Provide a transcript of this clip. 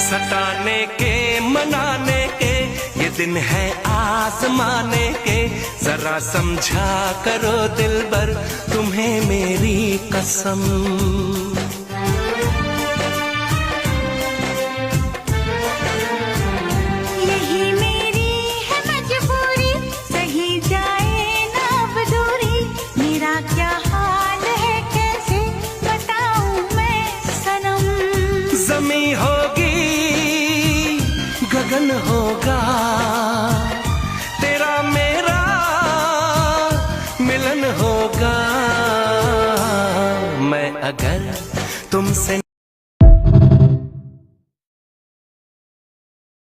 सताने के मनाने के ये दिन है आजमाने के, जरा समझा करो दिलबर तुम्हें मेरी कसम। यही मेरी है मजबूरी, सही जाए ना अब दूरी, मेरा क्या हाल है कैसे बताऊं मैं सनम। ज़मीं होगी गगन होगा, तेरा मेरा मिलन होगा। मैं अगर तुमसे